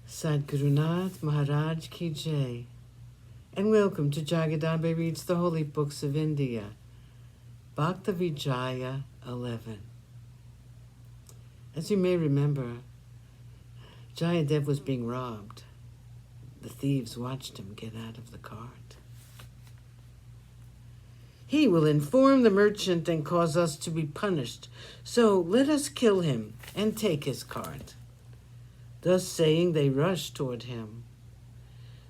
Sadgurunath Maharaj Ki Jai, and welcome to Jagadambe Reads the Holy Books of India, Bhaktavijaya11. As you may remember, Jayadev was being robbed. The thieves watched him get out of the cart. He will inform the merchant and cause us to be punished, so let us kill him and take his cart. Thus saying, they rushed toward him.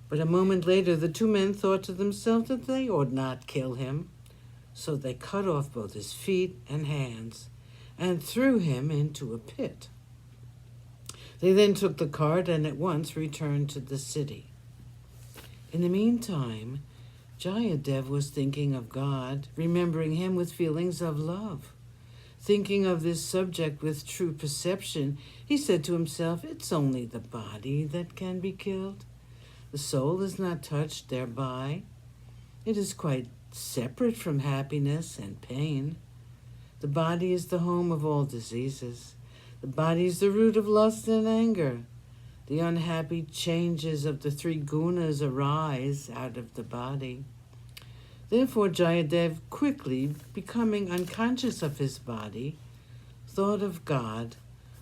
But a moment later, the two men thought to themselves that they ought not kill him. So they cut off both his feet and hands and threw him into a pit. They then took the cart and at once returned to the city. In the meantime, Jayadev was thinking of God, remembering him with feelings of love. Thinking of this subject with true perception, he said to himself, it's only the body that can be killed. The soul is not touched thereby. It is quite separate from happiness and pain. The body is the home of all diseases. The body is the root of lust and anger. The unhappy changes of the three gunas arise out of the body. Therefore, Jayadev, quickly becoming unconscious of his body, thought of God,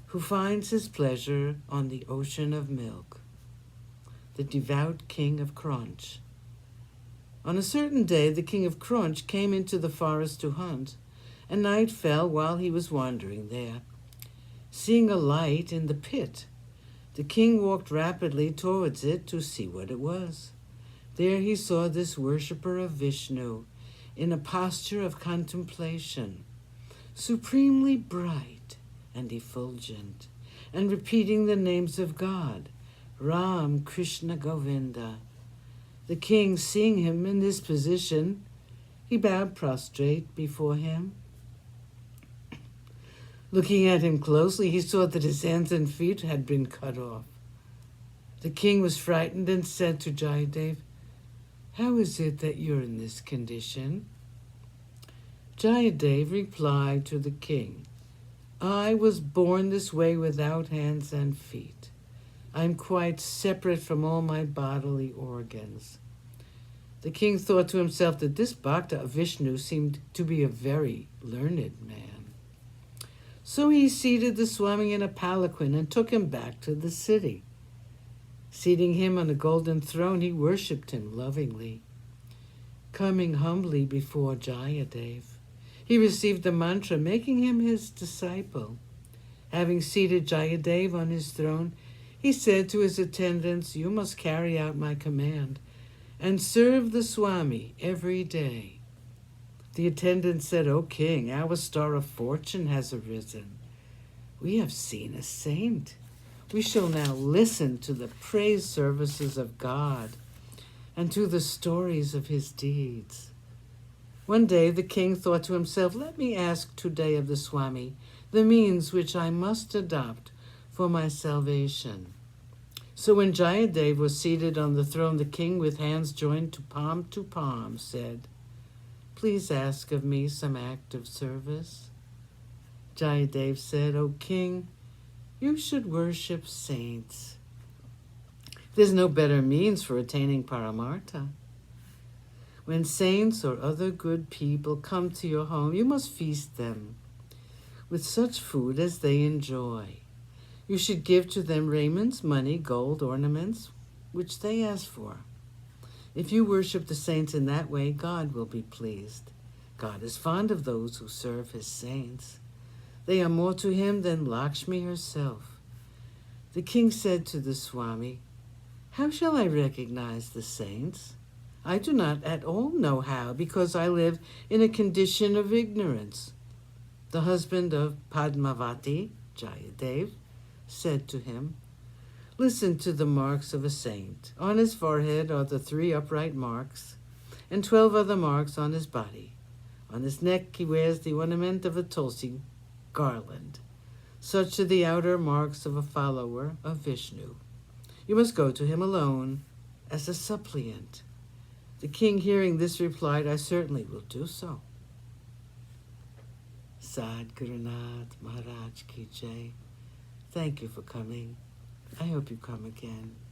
who finds his pleasure on the ocean of milk, the devout king of Crunch. On a certain day, the king of Crunch came into the forest to hunt, and night fell while he was wandering there. Seeing a light in the pit, the king walked rapidly towards it to see what it was. There he saw this worshipper of Vishnu in a posture of contemplation, supremely bright and effulgent, and repeating the names of God, Ram, Krishna, Govinda. The king, seeing him in this position, he bowed prostrate before him. Looking at him closely, he saw that his hands and feet had been cut off. The king was frightened and said to Jayadev, how is it that you're in this condition? Jayadev replied to the king, I was born this way without hands and feet. I'm quite separate from all my bodily organs. The king thought to himself that this Bhakta of Vishnu seemed to be a very learned man. So he seated the Swami in a palanquin and took him back to the city. Seating him on a golden throne, he worshipped him lovingly. Coming humbly before Jayadev, he received the mantra, making him his disciple. Having seated Jayadev on his throne, he said to his attendants, you must carry out my command and serve the Swami every day. The attendants said, O king, our star of fortune has arisen. We have seen a saint. We shall now listen to the praise services of God and to the stories of his deeds. One day the king thought to himself, let me ask today of the Swami the means which I must adopt for my salvation. So when Jayadev was seated on the throne, the king, with hands joined to palm, said, please ask of me some act of service. Jayadev said, O king, you should worship saints. There's no better means for attaining Paramartha. When saints or other good people come to your home, you must feast them with such food as they enjoy. You should give to them raiments, money, gold, ornaments, which they ask for. If you worship the saints in that way, God will be pleased. God is fond of those who serve his saints. They are more to him than Lakshmi herself. The king said to the Swami, how shall I recognize the saints? I do not at all know how, because I live in a condition of ignorance. The husband of Padmavati, Jayadev, said to him, listen to the marks of a saint. On his forehead are the 3 upright marks, and 12 other marks on his body. On his neck he wears the ornament of a tulsi garland. Such are the outer marks of a follower of Vishnu. You must go to him alone as a suppliant. The king, hearing this, replied, I certainly will do so. Sadgurunath Maharaj Ki Jai. Thank you for coming. I hope you come again.